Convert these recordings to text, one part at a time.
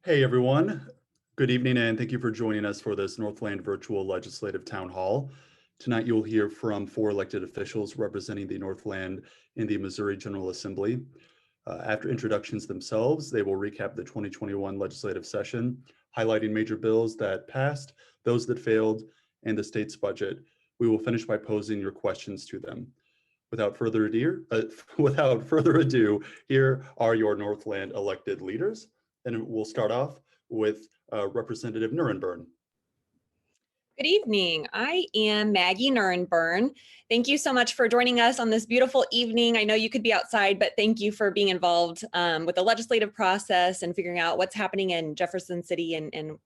Hey everyone, good evening and thank you for joining us for this Northland Virtual Legislative Town Hall. Tonight you'll hear from 4 elected officials representing the Northland in the Missouri General Assembly. After introductions themselves, they will recap the 2021 legislative session, highlighting major bills that passed, those that failed, and the state's budget. We will finish by posing your questions to them. Without further ado, here are your Northland elected leaders. And we'll start off with Representative Nurrenbern. Good evening. I am Maggie Nurrenbern. Thank you so much for joining us on this beautiful evening. I know you could be outside, but thank you for being involved with the legislative process and figuring out what's happening in Jefferson City and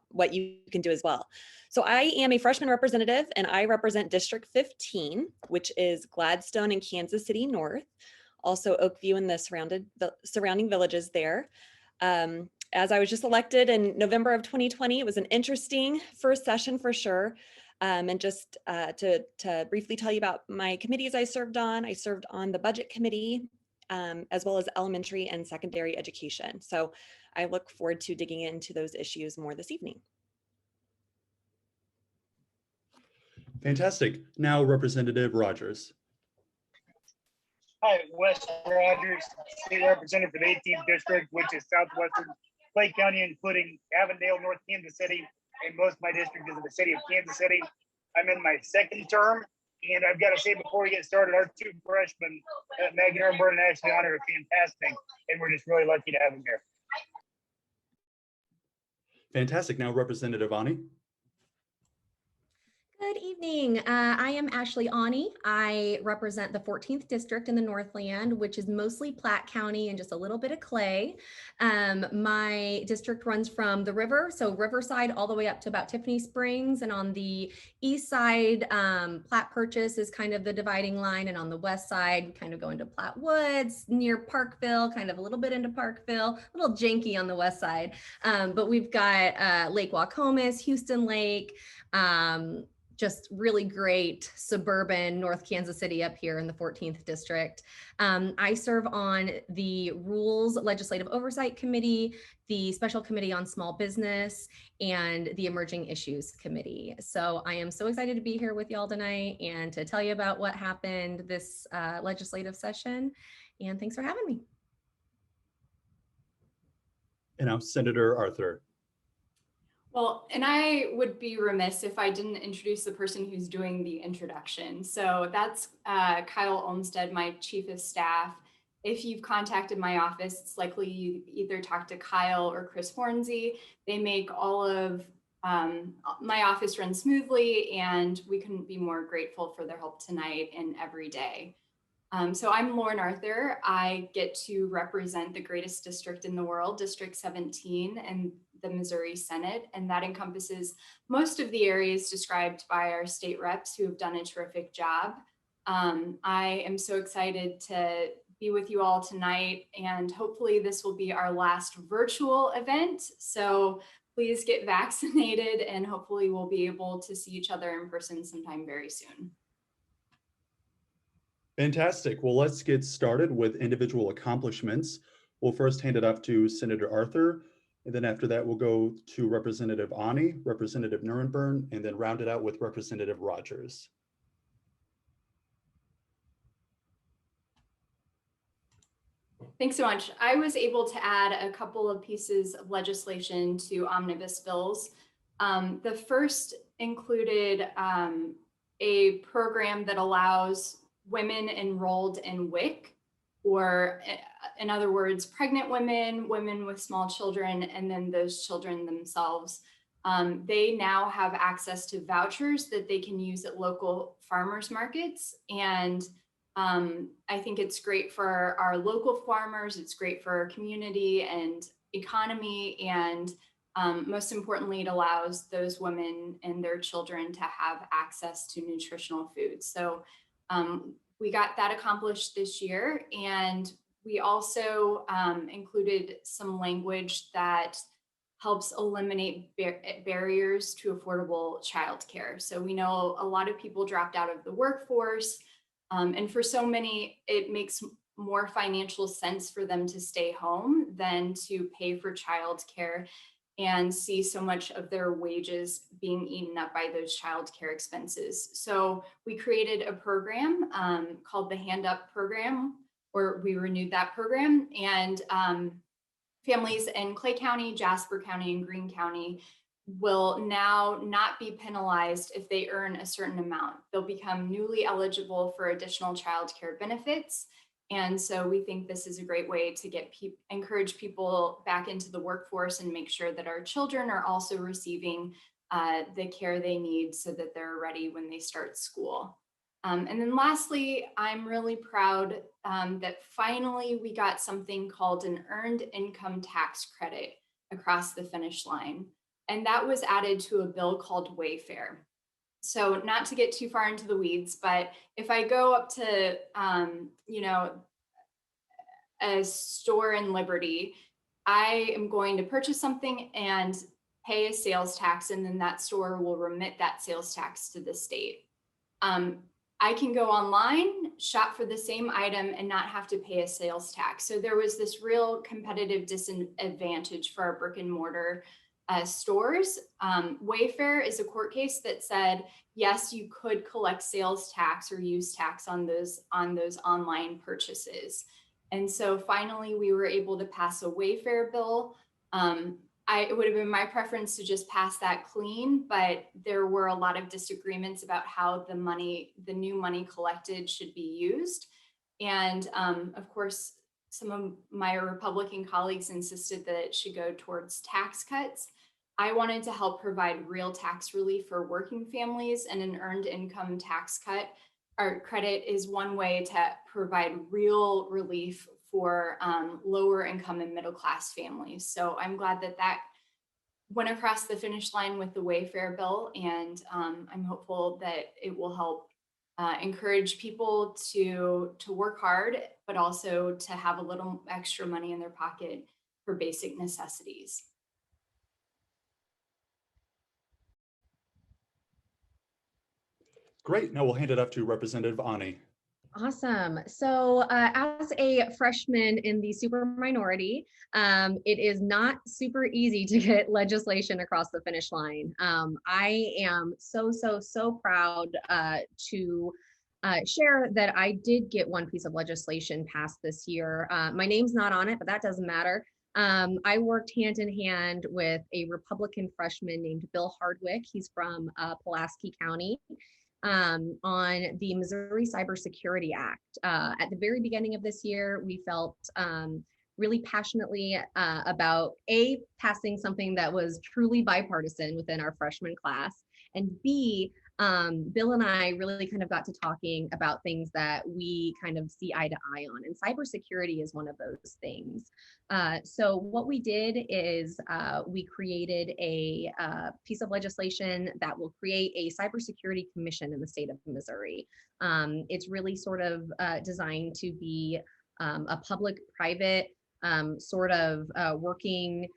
what you can do as well. So I am a freshman representative and I represent District 15, which is Gladstone and Kansas City North, also Oakview and the surrounding villages there. As I was just elected in November of 2020, it was an interesting first session for sure. And just to briefly tell you about my committees I served on the Budget Committee, as well as elementary and secondary education. So I look forward to digging into those issues more this evening. Fantastic. Now, Representative Rogers. Hi, Wes Rogers, State Representative for the 18th District, which is southwestern Clay County, including Avondale, North Kansas City, and most of my district is in the city of Kansas City. I'm in my second term, and I've got to say before we get started, our 2 freshmen, Maggie Nurrenbern and Aune, are fantastic, and we're just really lucky to have them here. Fantastic. Now, Representative Aune. Good evening. I am Aune. I represent the 14th district in the Northland, which is mostly Platte County and just a little bit of Clay. My district runs from the river, so Riverside all the way up to about Tiffany Springs. And on the east side, Platte Purchase is kind of the dividing line. And on the west side, we kind of go into Platte Woods, near Parkville, kind of a little bit into Parkville, a little janky on the west side. But we've got Lake Waukomis, Houston Lake, just really great suburban North Kansas City up here in the 14th district. I serve on the Rules Legislative Oversight Committee, the Special Committee on Small Business, and the Emerging Issues Committee. So I am so excited to be here with y'all tonight and to tell you about what happened this legislative session. And thanks for having me. And now Senator Arthur. Well, and I would be remiss if I didn't introduce the person who's doing the introduction. So that's Kyle Olmstead, my chief of staff. If you've contacted my office, it's likely you either talk to Kyle or Chris Hornsey. They make all of my office run smoothly, and we couldn't be more grateful for their help tonight and every day. So I'm Lauren Arthur. I get to represent the greatest district in the world, District 17, and the Missouri Senate, and that encompasses most of the areas described by our state reps who have done a terrific job. I am so excited to be with you all tonight, and hopefully this will be our last virtual event. So please get vaccinated, and hopefully we'll be able to see each other in person sometime very soon. Fantastic. Well, let's get started with individual accomplishments. We'll first hand it off to Senator Arthur, and then after that, we'll go to Representative Aune, Representative Nurrenbern, and then round it out with Representative Rogers. Thanks so much. I was able to add a couple of pieces of legislation to omnibus bills. The first included a program that allows women enrolled in WIC, or in other words, pregnant women, women with small children, and then those children themselves. They now have access to vouchers that they can use at local farmers markets. And I think it's great for our local farmers. It's great for our community and economy. And most importantly, it allows those women and their children to have access to nutritional food. So we got that accomplished this year. And we also included some language that helps eliminate barriers to affordable childcare. So we know a lot of people dropped out of the workforce. And for so many, it makes more financial sense for them to stay home than to pay for childcare and see so much of their wages being eaten up by those childcare expenses. So we created a program called the Hand Up program, or we renewed that program, and families in Clay County, Jasper County, and Greene County will now not be penalized if they earn a certain amount. They'll become newly eligible for additional childcare benefits. And so we think this is a great way to encourage people back into the workforce and make sure that our children are also receiving the care they need so that they're ready when they start school. And then lastly, I'm really proud that finally we got something called an earned income tax credit across the finish line. And that was added to a bill called Wayfair. So not to get too far into the weeds, but if I go up to, a store in Liberty, I am going to purchase something and pay a sales tax, and then that store will remit that sales tax to the state. I can go online, shop for the same item, and not have to pay a sales tax. So there was this real competitive disadvantage for our brick and mortar stores. Wayfair is a court case that said, yes, you could collect sales tax or use tax on those online purchases. And so finally, we were able to pass a Wayfair bill. It would have been my preference to just pass that clean, but there were a lot of disagreements about how the new money collected should be used. And of course, some of my Republican colleagues insisted that it should go towards tax cuts. I wanted to help provide real tax relief for working families, and an earned income tax cut or credit is one way to provide real relief for lower income and middle class families. So I'm glad that that went across the finish line with the Wayfair bill, and I'm hopeful that it will help encourage people to work hard, but also to have a little extra money in their pocket for basic necessities. Great. Now we'll hand it off to Representative Aune. Awesome. So as a freshman in the super minority, it is not super easy to get legislation across the finish line. I am so proud to share that I did get one piece of legislation passed this year. My name's not on it, but that doesn't matter. I worked hand in hand with a Republican freshman named Bill Hardwick. He's from Pulaski County. On the Missouri Cybersecurity Act. At the very beginning of this year, we felt really passionately about passing something that was truly bipartisan within our freshman class, and B, Bill and I really kind of got to talking about things that we kind of see eye to eye on, and cybersecurity is one of those things. So what we did is we created a piece of legislation that will create a cybersecurity commission in the state of Missouri. It's really sort of designed to be a public-private sort of working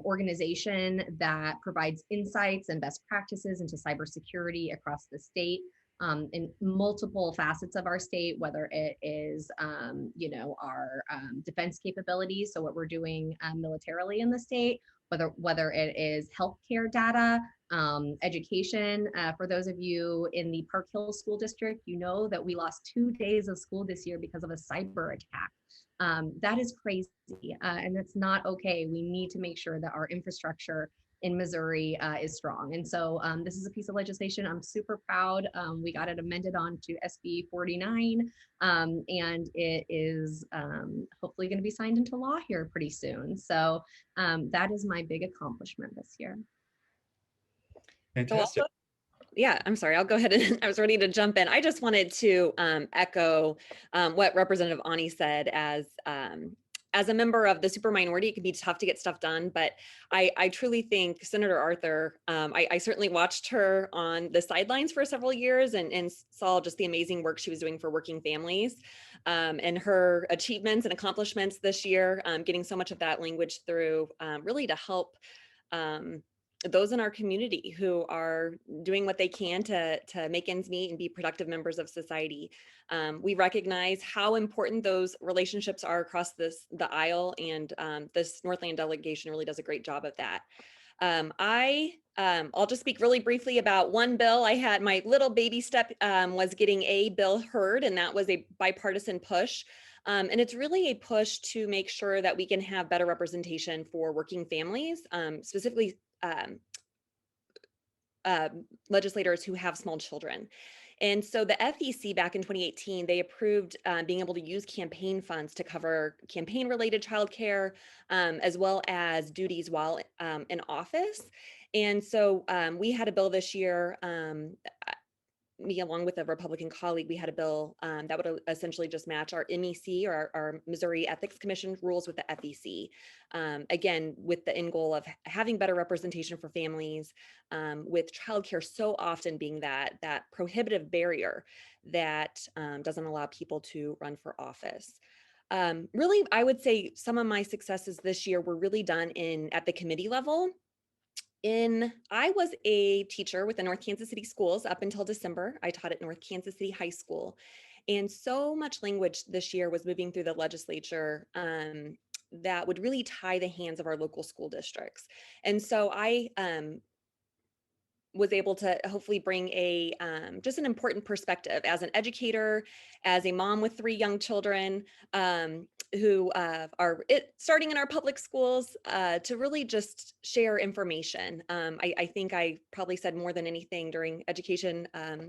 organization that provides insights and best practices into cybersecurity across the state in multiple facets of our state, whether it is, our defense capabilities, so what we're doing militarily in the state, whether it is healthcare data, education. For those of you in the Park Hill School District, you know that we lost 2 days of school this year because of a cyber attack. That is crazy, and that's not okay. We need to make sure that our infrastructure in Missouri is strong. And so this is a piece of legislation I'm super proud. We got it amended on to SB 49, and it is hopefully going to be signed into law here pretty soon. So that is my big accomplishment this year. Fantastic. Yeah, I'm sorry. I'll go ahead and I was ready to jump in. I just wanted to echo what Representative Aune said. As a member of the super minority, it can be tough to get stuff done, but I truly think Senator Arthur, I certainly watched her on the sidelines for several years and saw just the amazing work she was doing for working families, and her achievements and accomplishments this year, getting so much of that language through really to help those in our community who are doing what they can to make ends meet and be productive members of society. We recognize how important those relationships are across the aisle, and this Northland delegation really does a great job of that. I'll just speak really briefly about one bill. I had my little baby step was getting a bill heard, and that was a bipartisan push. And it's really a push to make sure that we can have better representation for working families, specifically legislators who have small children. And so the FEC back in 2018, they approved being able to use campaign funds to cover campaign-related childcare, as well as duties while in office. And so we had a bill this year, me along with a Republican colleague, we had a bill that would essentially just match our MEC, or our Missouri Ethics Commission rules, with the FEC. Again, with the end goal of having better representation for families, with childcare so often being that prohibitive barrier that doesn't allow people to run for office. Really, I would say some of my successes this year were really done at the committee level. I was a teacher with the North Kansas City schools up until December. I taught at North Kansas City High School. And so much language this year was moving through the legislature that would really tie the hands of our local school districts. And so I was able to hopefully bring just an important perspective as an educator, as a mom with 3 young children, who are starting in our public schools, to really just share information. I think I probably said more than anything during education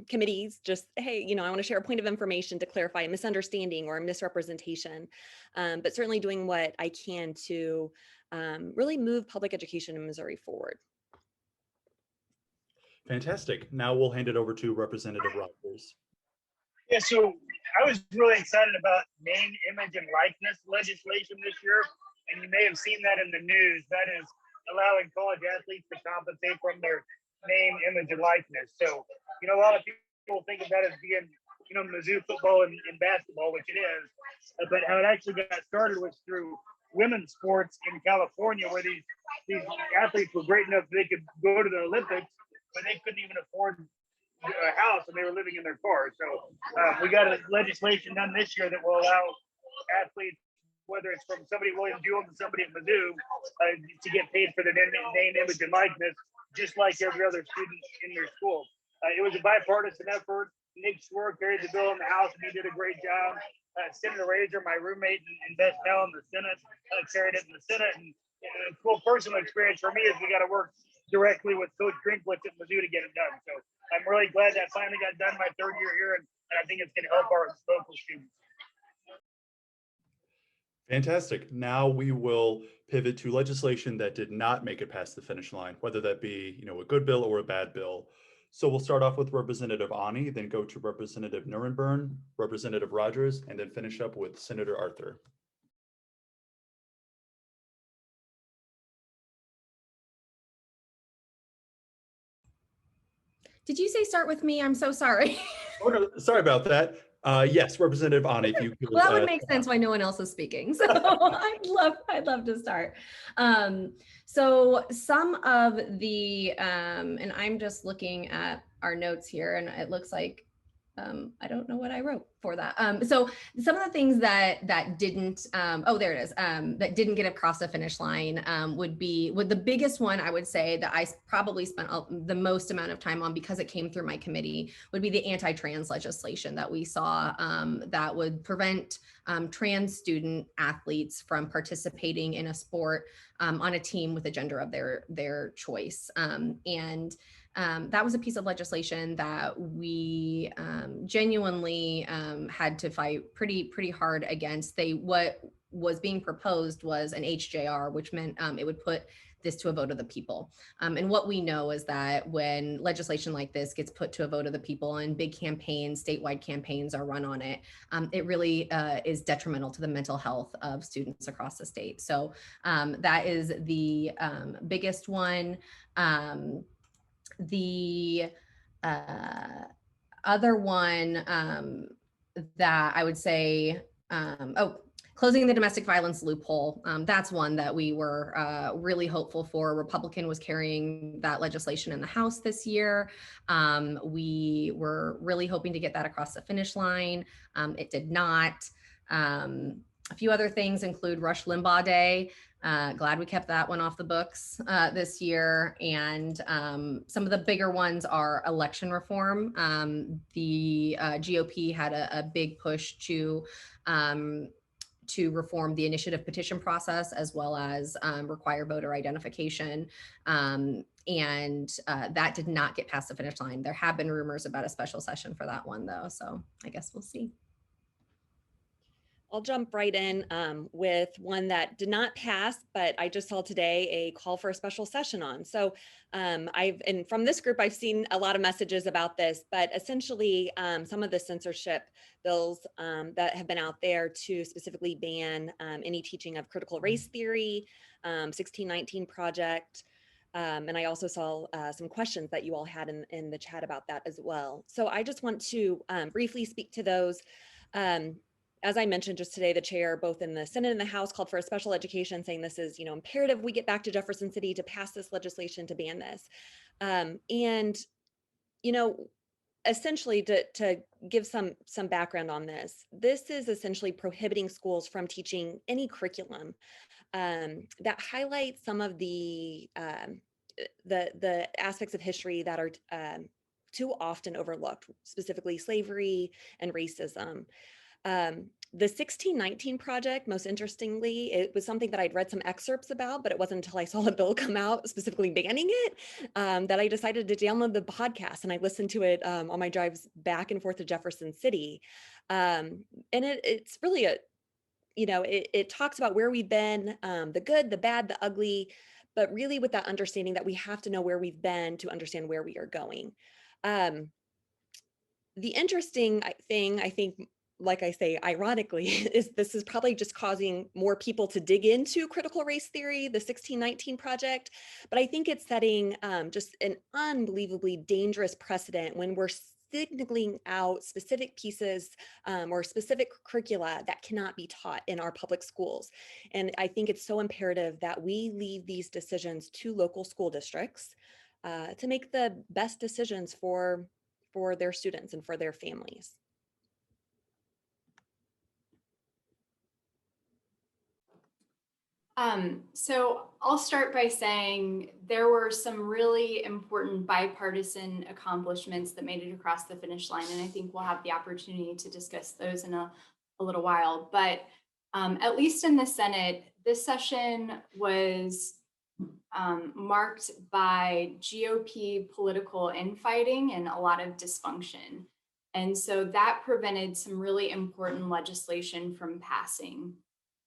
committees, just, hey, I want to share a point of information to clarify a misunderstanding or a misrepresentation, but certainly doing what I can to really move public education in Missouri forward. Fantastic. Now we'll hand it over to Representative Rogers. Yeah, so I was really excited about name, image, and likeness legislation this year, and you may have seen that in the news. That is allowing college athletes to compensate from their name, image, and likeness. So, a lot of people think of that as being, Mizzou football and basketball, which it is. But how it actually got started was through women's sports in California, where these athletes were great enough that they could go to the Olympics, but they couldn't even afford a house and they were living in their car. So we got a legislation done this year that will allow athletes, whether it's from somebody at William Jewell to somebody at Mizzou, to get paid for their name, image, and likeness, just like every other student in their school. It was a bipartisan effort. Nick Schwartz carried the bill in the House, and he did a great job. Senator Razor, my roommate and best pal in the Senate, carried it in the Senate. And a cool personal experience for me is we got to work directly with Coach Drinkwitz at Mizzou to get it done. So I'm really glad that finally got done my 3rd year here, and I think it's going to help our local students. Fantastic. Now we will pivot to legislation that did not make it past the finish line, whether that be, a good bill or a bad bill. So we'll start off with Representative Aune, then go to Representative Nurrenbern, Representative Rogers, and then finish up with Senator Arthur. Did you say start with me? I'm so sorry. Oh, no, sorry about that. Yes, Representative Aune, if you could. Well, that would make sense why no one else is speaking. So I'd love to start. So some of the, and I'm just looking at our notes here, and it looks like I don't know what I wrote for that. So some of the things that didn't, oh, there it is, that didn't get across the finish line would the biggest one I would say that I probably spent the most amount of time on, because it came through my committee, would be the anti-trans legislation that we saw that would prevent trans student athletes from participating in a sport on a team with a gender of their choice. That was a piece of legislation that we genuinely had to fight pretty hard against. What was being proposed was an HJR, which meant it would put this to a vote of the people. And what we know is that when legislation like this gets put to a vote of the people and big campaigns, statewide campaigns are run on it, it really is detrimental to the mental health of students across the state. So that is the biggest one. The other one that I would say, closing the domestic violence loophole. That's one that we were really hopeful for. Republican was carrying that legislation in the House this year. We were really hoping to get that across the finish line. It did not. A few other things include Rush Limbaugh Day. Glad we kept that one off the books this year. And some of the bigger ones are election reform. The GOP had a big push to reform the initiative petition process, as well as require voter identification. And that did not get past the finish line. There have been rumors about a special session for that one, though. So I guess we'll see. I'll jump right in with one that did not pass, but I just saw today a call for a special session on. So and from this group, I've seen a lot of messages about this, but essentially some of the censorship bills that have been out there to specifically ban any teaching of critical race theory, 1619 Project, and I also saw some questions that you all had in the chat about that as well. So I just want to briefly speak to those. As I mentioned just today, the chair, both in the Senate and the House, called for a special education, saying this is, imperative we get back to Jefferson City to pass this legislation to ban this. Essentially to give some background on this is essentially prohibiting schools from teaching any curriculum that highlights some of the aspects of history that are too often overlooked, specifically slavery and racism. The 1619 Project, most interestingly, it was something that I'd read some excerpts about, but it wasn't until I saw a bill come out specifically banning it that I decided to download the podcast, and I listened to it on my drives back and forth to Jefferson City. And it's really it talks about where we've been, the good, the bad, the ugly, but really with that understanding that we have to know where we've been to understand where we are going. The interesting thing, I think, like I say, ironically, is this is probably just causing more people to dig into critical race theory, the 1619 Project. But I think it's setting just an unbelievably dangerous precedent when we're signaling out specific pieces or specific curricula that cannot be taught in our public schools. And I think it's so imperative that we leave these decisions to local school districts to make the best decisions for their students and for their families. So I'll start by saying there were some really important bipartisan accomplishments that made it across the finish line, and I think we'll have the opportunity to discuss those in a little while. But at least in the Senate, this session was marked by GOP political infighting and a lot of dysfunction. And so that prevented some really important legislation from passing.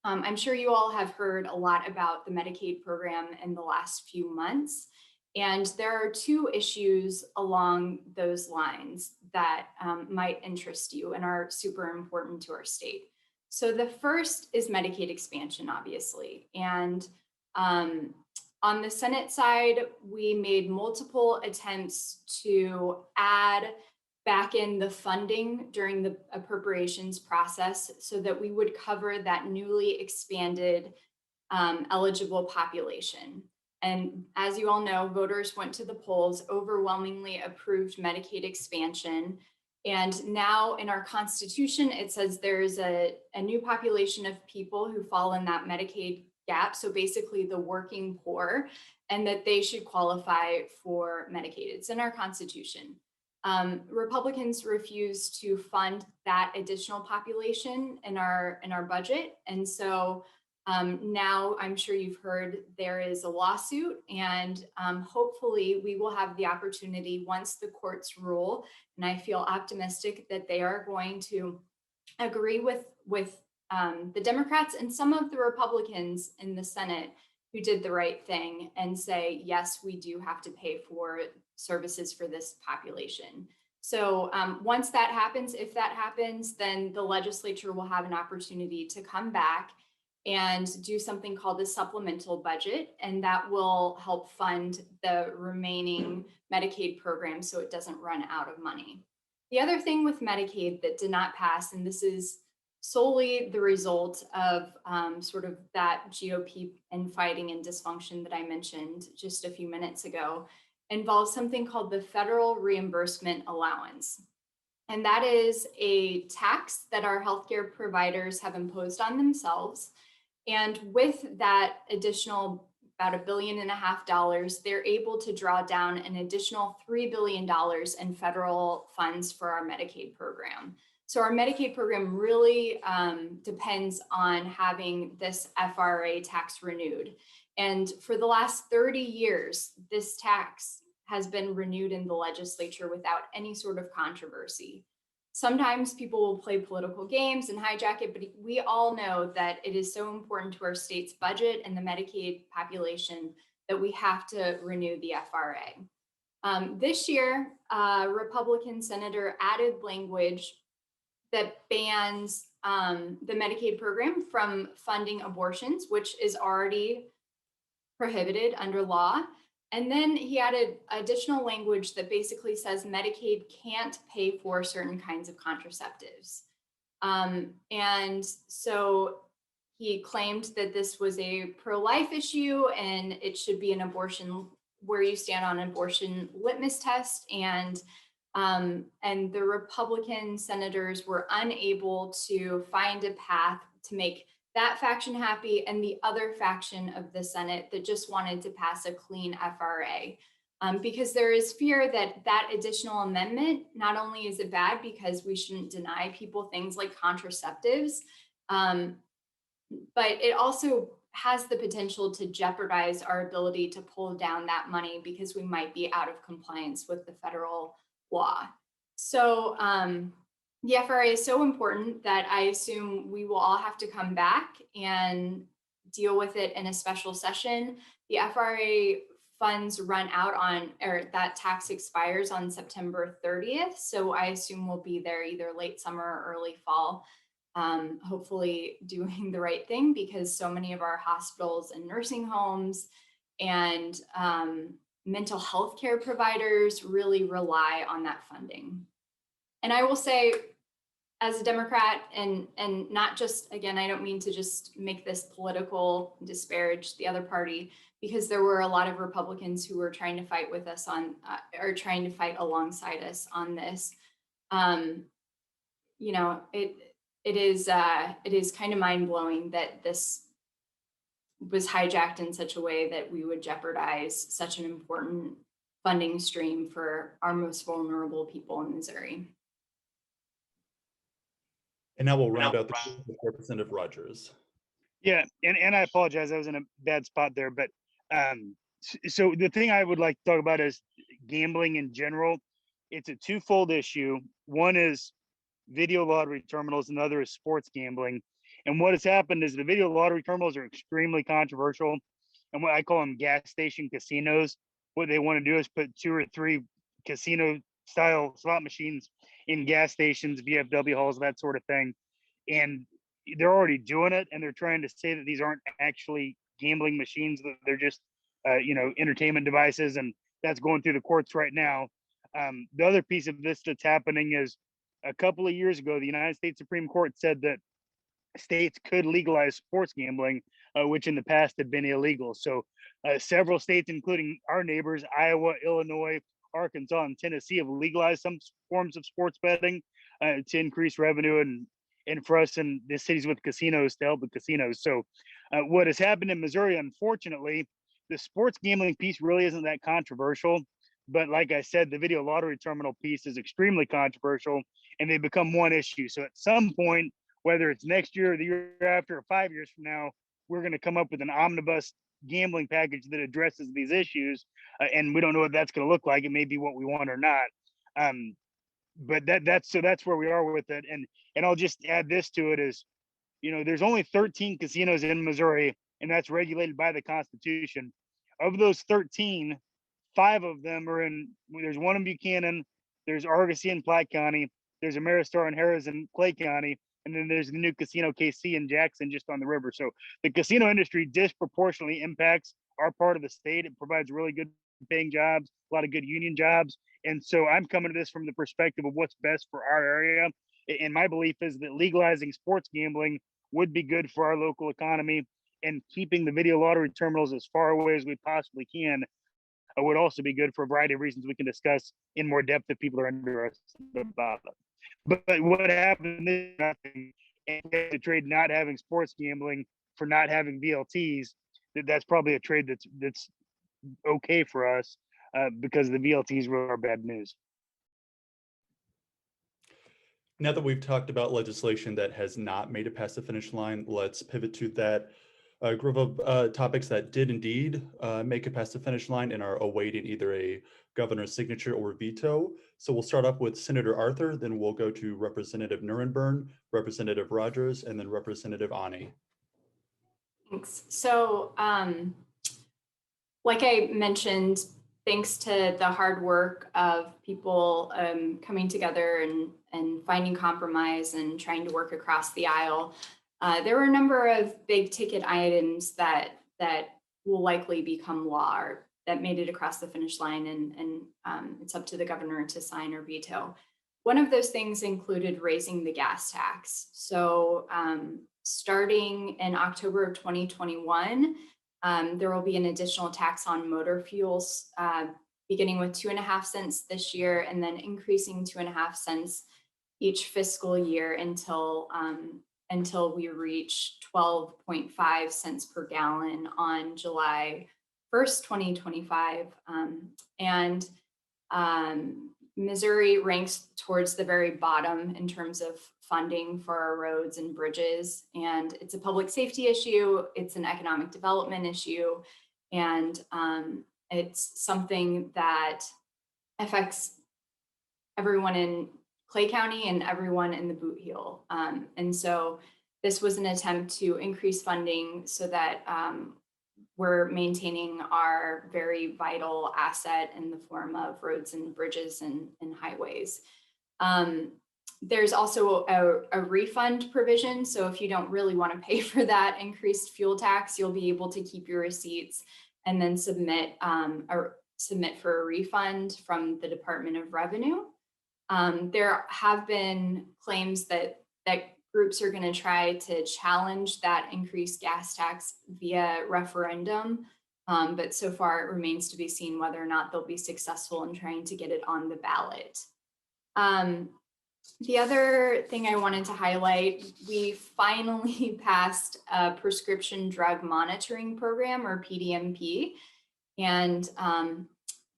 I'm sure you all have heard a lot about the Medicaid program in the last few months. And there are two issues along those lines that might interest you and are super important to our state. So the first is Medicaid expansion, obviously. And on the Senate side, we made multiple attempts to add back in the funding during the appropriations process so that we would cover that newly expanded eligible population. And as you all know, voters went to the polls, overwhelmingly approved Medicaid expansion. And now in our Constitution, it says there's a new population of people who fall in that Medicaid gap. So basically the working poor, and that they should qualify for Medicaid. It's in our Constitution. Republicans refuse to fund that additional population in our budget. And so now I'm sure you've heard there is a lawsuit, and hopefully we will have the opportunity once the courts rule. And I feel optimistic that they are going to agree with the Democrats and some of the Republicans in the Senate who did the right thing and say, yes, we do have to pay for services for this population. So once that happens, if that happens, then the legislature will have an opportunity to come back and do something called the supplemental budget, and that will help fund the remaining Medicaid program so it doesn't run out of money. The other thing with Medicaid that did not pass, and this is solely the result of sort of that GOP infighting and dysfunction that I mentioned just a few minutes ago, involves something called the Federal Reimbursement Allowance. And that is a tax that our healthcare providers have imposed on themselves. And with that additional about $1.5 billion, they're able to draw down an additional $3 billion in federal funds for our Medicaid program. So our Medicaid program really depends on having this FRA tax renewed. And for the last 30 years, this tax has been renewed in the legislature without any sort of controversy. Sometimes people will play political games and hijack it, but we all know that it is so important to our state's budget and the Medicaid population that we have to renew the FRA. This year, a Republican senator added language that bans the Medicaid program from funding abortions, which is already prohibited under law. And then he added additional language that basically says Medicaid can't pay for certain kinds of contraceptives. And so he claimed that this was a pro-life issue and it should be an abortion, where you stand on abortion litmus test. And the Republican senators were unable to find a path to make that faction happy, and the other faction of the Senate that just wanted to pass a clean FRA. Because there is fear that that additional amendment, not only is it bad because we shouldn't deny people things like contraceptives, but it also has the potential to jeopardize our ability to pull down that money because we might be out of compliance with the federal law. So the FRA is so important that I assume we will all have to come back and deal with it in a special session. The FRA funds run out on, or that tax expires on September 30th. So I assume we'll be there either late summer or early fall, hopefully doing the right thing, because so many of our hospitals and nursing homes and mental health care providers really rely on that funding. And I will say, as a Democrat, and not just, again, I don't mean to just make this political, disparage the other party, because there were a lot of Republicans who were trying to fight with us on, or trying to fight alongside us on this. You know, it is kind of mind-blowing that this was hijacked in such a way that we would jeopardize such an important funding stream for our most vulnerable people in Missouri. And now we'll round out the Representative Rogers. Yeah, and I apologize, I was in a bad spot there, but so the thing I would like to talk about is gambling in general. It's a twofold issue. One is video lottery terminals, and the other is sports gambling. And what has happened is the video lottery terminals are extremely controversial, and what I call them gas station casinos. What they want to do is put 2 or 3 casino style slot machines in gas stations, VFW halls, that sort of thing. And they're already doing it, and they're trying to say that these aren't actually gambling machines, that they're just entertainment devices, and that's going through the courts right now. The other piece of this that's happening is, a couple of years ago, the United States Supreme Court said that states could legalize sports gambling, which in the past had been illegal. So several states, including our neighbors, Iowa, Illinois, Arkansas, and Tennessee, have legalized some forms of sports betting to increase revenue and for us in the cities with casinos to help with casinos. So what has happened in Missouri, unfortunately, the sports gambling piece really isn't that controversial. But like I said, the video lottery terminal piece is extremely controversial, and they become one issue. So at some point, whether it's next year or the year after or 5 years from now, we're going to come up with an omnibus gambling package that addresses these issues. And we don't know what that's going to look like. It may be what we want or not. But that's where we are with it. And I'll just add this to it is, there's only 13 casinos in Missouri, and that's regulated by the Constitution. Of those 13, 5 of them are there's one in Buchanan, there's Argosy in Platte County, there's Ameristar and Harris in Clay County, and then there's the new casino KC in Jackson just on the river. So the casino industry disproportionately impacts our part of the state. It provides really good paying jobs, a lot of good union jobs. And so I'm coming to this from the perspective of what's best for our area. And my belief is that legalizing sports gambling would be good for our local economy, and keeping the video lottery terminals as far away as we possibly can would also be good for a variety of reasons we can discuss in more depth if people are interested about it. But what happened is nothing, and to trade not having sports gambling for not having VLTs. That's probably a trade that's okay for us because the VLTs really are bad news. Now that we've talked about legislation that has not made it past the finish line, let's pivot to that group of topics that did indeed make it past the finish line and are awaiting either a governor's signature or veto. So we'll start up with Senator Arthur, then we'll go to Representative Nurrenbern, Representative Rogers, and then Representative Aune. Thanks. So, like I mentioned, thanks to the hard work of people coming together and finding compromise and trying to work across the aisle, there were a number of big ticket items that will likely become law or that made it across the finish line, and it's up to the governor to sign or veto. One of those things included raising the gas tax. So starting in October of 2021, there will be an additional tax on motor fuels, beginning with 2.5 cents this year, and then increasing 2.5 cents each fiscal year until we reach 12.5 cents per gallon on July 1st, 2025. Missouri ranks towards the very bottom in terms of funding for our roads and bridges. And it's a public safety issue, it's an economic development issue, and it's something that affects everyone in Clay County and everyone in the Boot Heel. And so this was an attempt to increase funding so that we're maintaining our very vital asset in the form of roads and bridges and highways. There's also a refund provision. So if you don't really want to pay for that increased fuel tax, you'll be able to keep your receipts and then submit for a refund from the Department of Revenue. There have been claims that groups are going to try to challenge that increased gas tax via referendum. But so far it remains to be seen whether or not they'll be successful in trying to get it on the ballot. The other thing I wanted to highlight, we finally passed a prescription drug monitoring program, or PDMP. And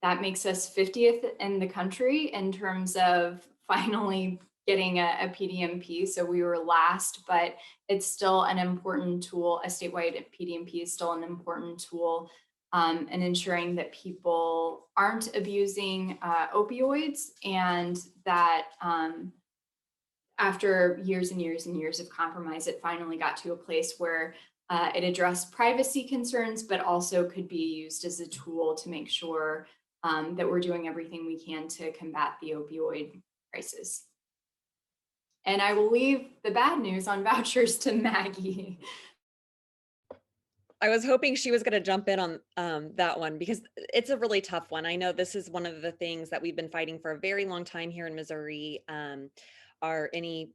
that makes us 50th in the country in terms of finally getting a PDMP. So we were last, but it's still an important tool. A statewide PDMP is still an important tool in ensuring that people aren't abusing opioids, and that after years and years and years of compromise, it finally got to a place where it addressed privacy concerns, but also could be used as a tool to make sure that we're doing everything we can to combat the opioid crisis. And I will leave the bad news on vouchers to Maggie. I was hoping she was going to jump in on that one, because it's a really tough one. I know this is one of the things that we've been fighting for a very long time here in Missouri, are any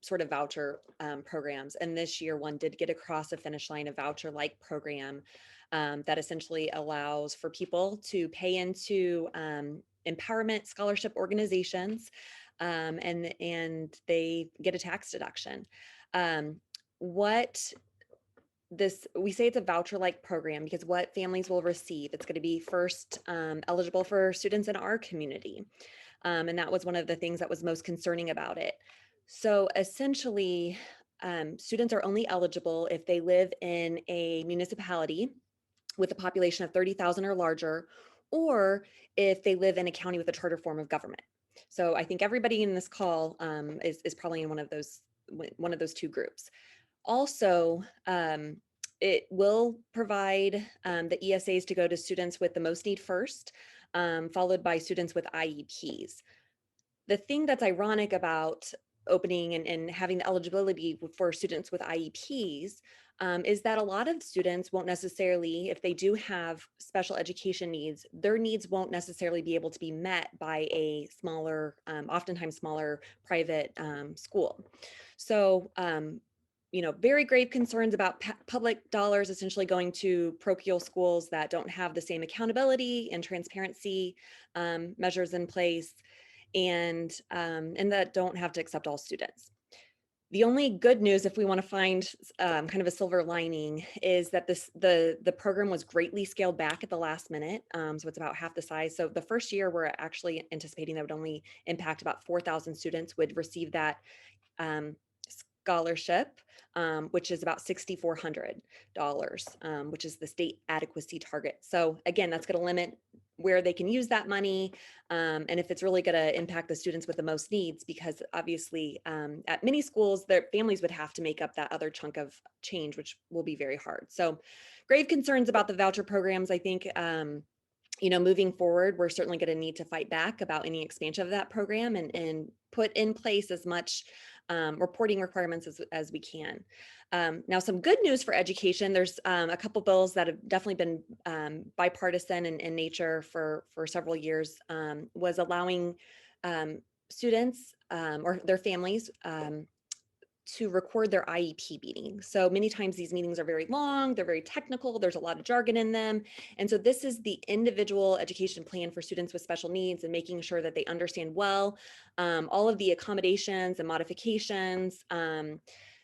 sort of voucher programs. And this year one did get across the finish line, a voucher-like program that essentially allows for people to pay into empowerment scholarship organizations, and they get a tax deduction. We say it's a voucher-like program because what families will receive, it's going to be first eligible for students in our community. And that was one of the things that was most concerning about it. So essentially, students are only eligible if they live in a municipality with a population of 30,000 or larger, or if they live in a county with a charter form of government. So I think everybody in this call is probably in one of those two groups. Also, it will provide the ESAs to go to students with the most need first, followed by students with IEPs. The thing that's ironic about opening and having the eligibility for students with IEPs is that a lot of students won't necessarily, if they do have special education needs, their needs won't necessarily be able to be met by a smaller, oftentimes smaller private school. So, very grave concerns about public dollars essentially going to parochial schools that don't have the same accountability and transparency measures in place, and that don't have to accept all students. The only good news, if we want to find kind of a silver lining, is that the program was greatly scaled back at the last minute. So it's about half the size. So the first year, we're actually anticipating that would only impact about 4,000 students would receive that scholarship, which is about $6,400, which is the state adequacy target. So again, that's going to limit where they can use that money, and if it's really going to impact the students with the most needs, because obviously at many schools, their families would have to make up that other chunk of change, which will be very hard. So grave concerns about the voucher programs. I think moving forward, we're certainly going to need to fight back about any expansion of that program and put in place as much reporting requirements as we can. Now, some good news for education. There's a couple bills that have definitely been bipartisan in nature for several years, was allowing students or their families to record their IEP meeting. So many times these meetings are very long, they're very technical, there's a lot of jargon in them. And so this is the individual education plan for students with special needs, and making sure that they understand well all of the accommodations and modifications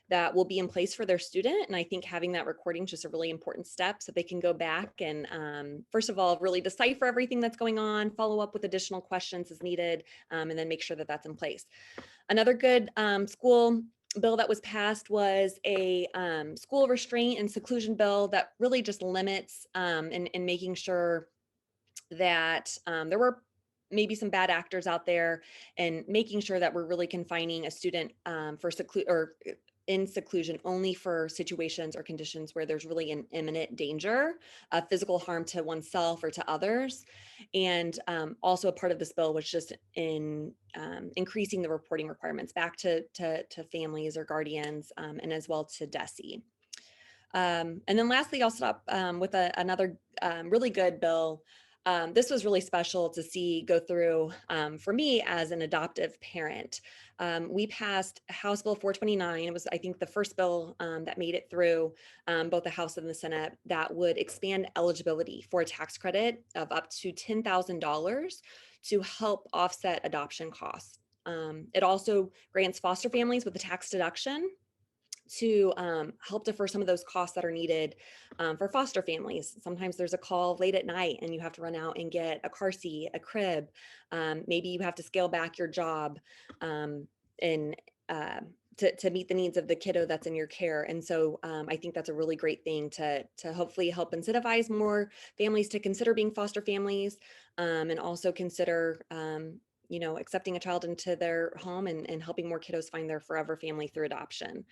that will be in place for their student. And I think having that recording is just a really important step, so they can go back and first of all, really decipher everything that's going on, follow up with additional questions as needed, and then make sure that that's in place. Another good school bill that was passed was a school restraint and seclusion bill that really just limits and making sure that there were maybe some bad actors out there, and making sure that we're really confining a student for in seclusion only for situations or conditions where there's really an imminent danger of physical harm to oneself or to others. And also a part of this bill was just in increasing the reporting requirements back to families or guardians, and as well to DESE. And then lastly, I'll stop with another really good bill. This was really special to see go through for me as an adoptive parent. We passed House Bill 429. It was, I think, the first bill that made it through both the House and the Senate, that would expand eligibility for a tax credit of up to $10,000 to help offset adoption costs. It also grants foster families with a tax deduction to help defer some of those costs that are needed for foster families. Sometimes there's a call late at night and you have to run out and get a car seat, a crib. Maybe you have to scale back your job and to meet the needs of the kiddo that's in your care. And so I think that's a really great thing to hopefully help incentivize more families to consider being foster families, and also consider accepting a child into their home and helping more kiddos find their forever family through adoption.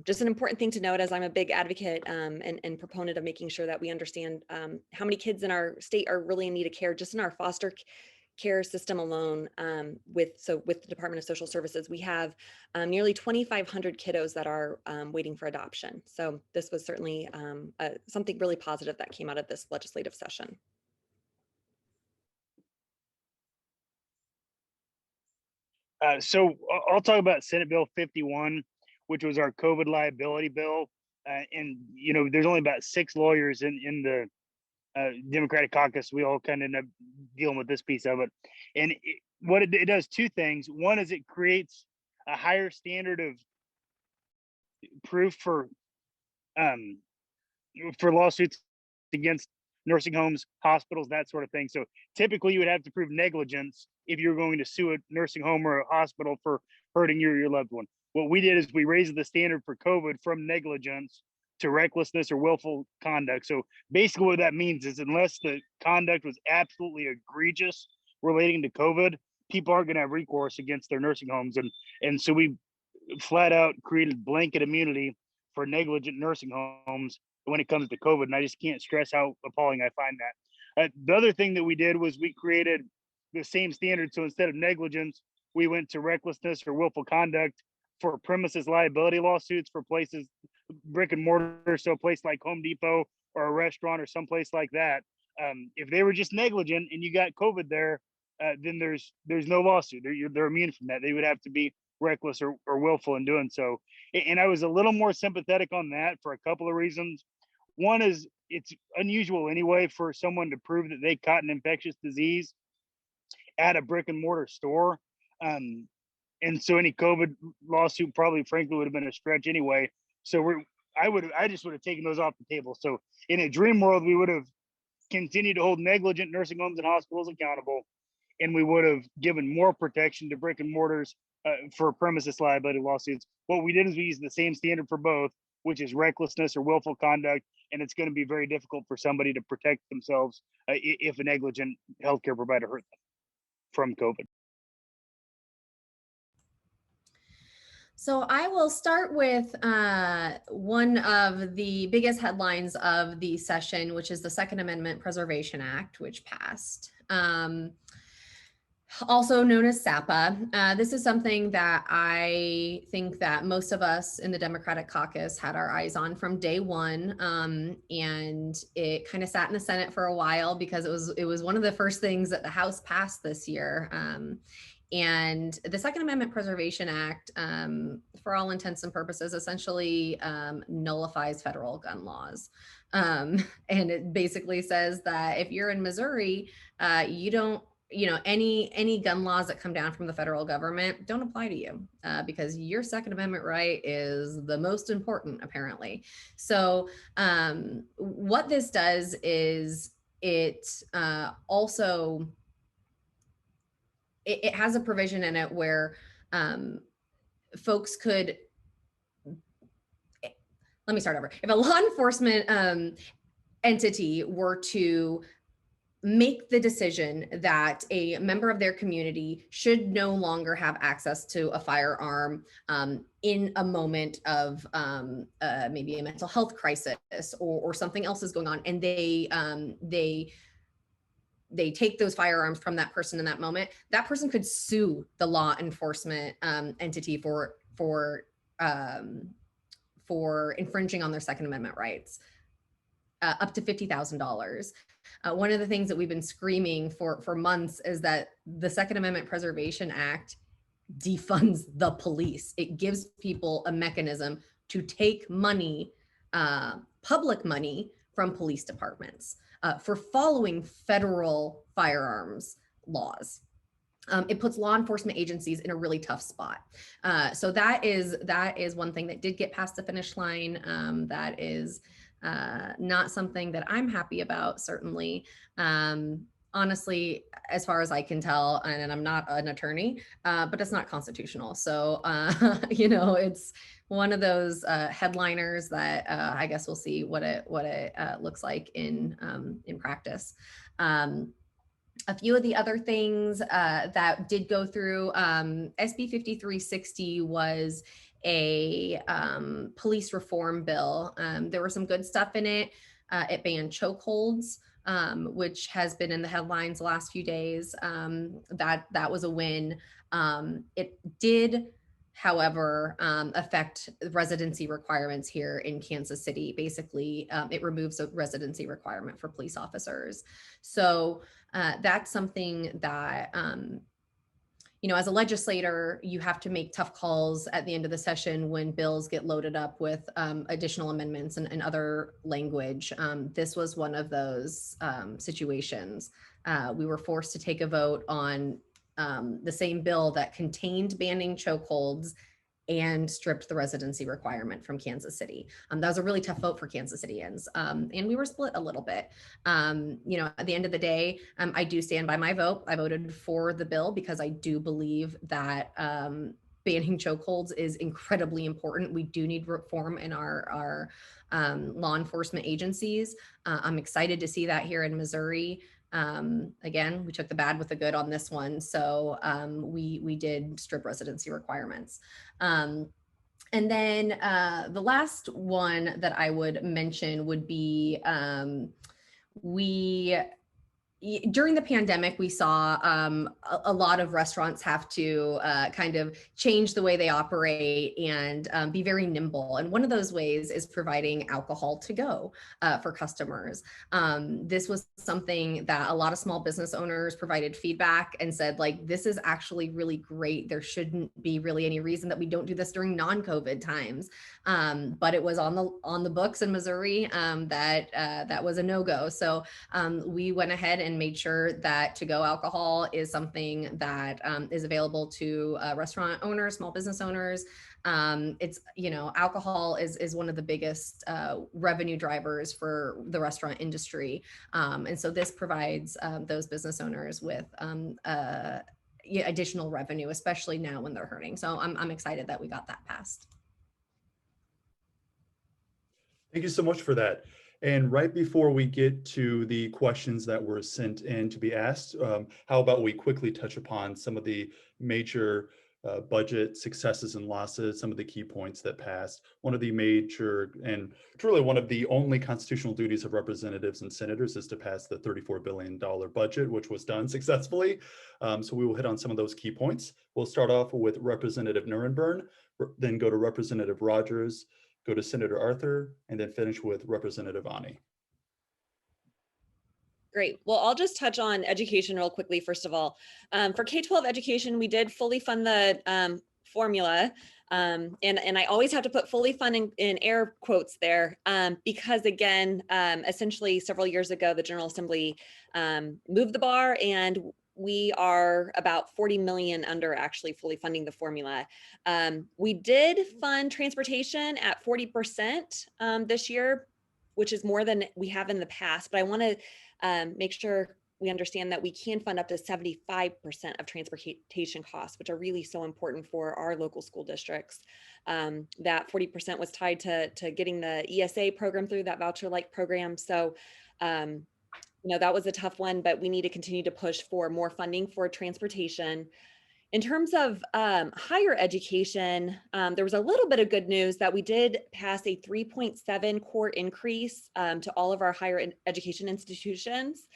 Just an important thing to note, as I'm a big advocate and proponent of making sure that we understand how many kids in our state are really in need of care. Just in our foster care system alone, with the Department of Social Services, we have nearly 2,500 kiddos that are waiting for adoption. So this was certainly something really positive that came out of this legislative session. So I'll talk about Senate Bill 51, which was our COVID liability bill. And, there's only about 6 lawyers in the Democratic caucus. We all kind of end up dealing with this piece of it. And it does 2 things. One is it creates a higher standard of proof for lawsuits against nursing homes, hospitals, that sort of thing. So typically you would have to prove negligence if you're going to sue a nursing home or a hospital for hurting your loved one. What we did is we raised the standard for COVID from negligence to recklessness or willful conduct. So basically what that means is, unless the conduct was absolutely egregious relating to COVID, people aren't going to have recourse against their nursing homes. And so we flat out created blanket immunity for negligent nursing homes when it comes to COVID. And I just can't stress how appalling I find that. The other thing that we did was we created the same standard. So instead of negligence, we went to recklessness or willful conduct for premises liability lawsuits for places, brick and mortar, so a place like Home Depot or a restaurant or someplace like that. If they were just negligent and you got COVID there, then there's no lawsuit. They're immune from that. They would have to be reckless or willful in doing so. And I was a little more sympathetic on that for a couple of reasons. One is it's unusual anyway for someone to prove that they caught an infectious disease at a brick and mortar store. And so any COVID lawsuit probably frankly would have been a stretch anyway. So I just would have taken those off the table. So in a dream world, we would have continued to hold negligent nursing homes and hospitals accountable, and we would have given more protection to brick and mortars for premises liability lawsuits. What we did is we used the same standard for both, which is recklessness or willful conduct, and it's going to be very difficult for somebody to protect themselves if a negligent healthcare provider hurt them from COVID. So I will start with one of the biggest headlines of the session, which is the Second Amendment Preservation Act, which passed. Also known as SAPA. This is something that I think that most of us in the Democratic caucus had our eyes on from day one. And it kind of sat in the Senate for a while because it was one of the first things that the House passed this year. And the Second Amendment Preservation Act, for all intents and purposes, essentially nullifies federal gun laws. And it basically says that if you're in Missouri, you don't, any gun laws that come down from the federal government don't apply to you because your Second Amendment right is the most important, apparently. So what this does is it also it has a provision in it where folks could, let me start over. If a law enforcement entity were to make the decision that a member of their community should no longer have access to a firearm in a moment of maybe a mental health crisis or something else is going on, and they take those firearms from that person in that moment, that person could sue the law enforcement entity for infringing on their Second Amendment rights, up to $50,000. One of the things that we've been screaming for months is that the Second Amendment Preservation Act defunds the police. It gives people a mechanism to take money, public money, from police departments for following federal firearms laws. It puts law enforcement agencies in a really tough spot. So that is one thing that did get past the finish line. That is not something that I'm happy about, certainly. Honestly, as far as I can tell, and I'm not an attorney, but it's not constitutional. So, it's one of those headliners that I guess we'll see what it looks like in practice. A few of the other things that did go through, SB 5360 was a police reform bill. There were some good stuff in it. It banned chokeholds, which has been in the headlines the last few days. That was a win. It did, however, affect residency requirements here in Kansas City. Basically, it removes a residency requirement for police officers. So that's something that, as a legislator, you have to make tough calls at the end of the session when bills get loaded up with additional amendments and other language. This was one of those situations. We were forced to take a vote on the same bill that contained banning chokeholds and stripped the residency requirement from Kansas City. That was a really tough vote for Kansas Citians. And we were split a little bit. At the end of the day, I do stand by my vote. I voted for the bill because I do believe that banning chokeholds is incredibly important. We do need reform in our law enforcement agencies. I'm excited to see that here in Missouri. Again, we took the bad with the good on this one. So we did strip residency requirements. And then the last one that I would mention would be we during the pandemic, we saw a lot of restaurants have to kind of change the way they operate and be very nimble. And one of those ways is providing alcohol to go for customers. This was something that a lot of small business owners provided feedback and said, like, this is actually really great. There shouldn't be really any reason that we don't do this during non-COVID times. But it was on the books in Missouri that was a no-go. So we went ahead and made sure that to-go alcohol is something that is available to restaurant owners, small business owners. It's, alcohol is one of the biggest revenue drivers for the restaurant industry. And so this provides those business owners with additional revenue, especially now when they're hurting. So I'm excited that we got that passed. Thank you so much for that. And right before we get to the questions that were sent in to be asked, how about we quickly touch upon some of the major budget successes and losses, some of the key points that passed. One of the major and truly one of the only constitutional duties of representatives and senators is to pass the $34 billion budget, which was done successfully. So we will hit on some of those key points. We'll start off with Representative Nurrenbern, then go to Representative Rogers, go to Senator Arthur, and then finish with Representative Aune. Great. Well, I'll just touch on education real quickly. First of all, for K-12 education, we did fully fund the formula. And I always have to put fully fund in air quotes there because, again, essentially several years ago, the General Assembly moved the bar, and we are about 40 million under actually fully funding the formula. We did fund transportation at 40% this year, which is more than we have in the past. But I want to make sure we understand that we can fund up to 75% of transportation costs, which are really so important for our local school districts. That 40% was tied to getting the ESA program through, that voucher-like program. So that was a tough one, but we need to continue to push for more funding for transportation. In terms of higher education, there was a little bit of good news that we did pass a 3.7 core increase to all of our higher education institutions.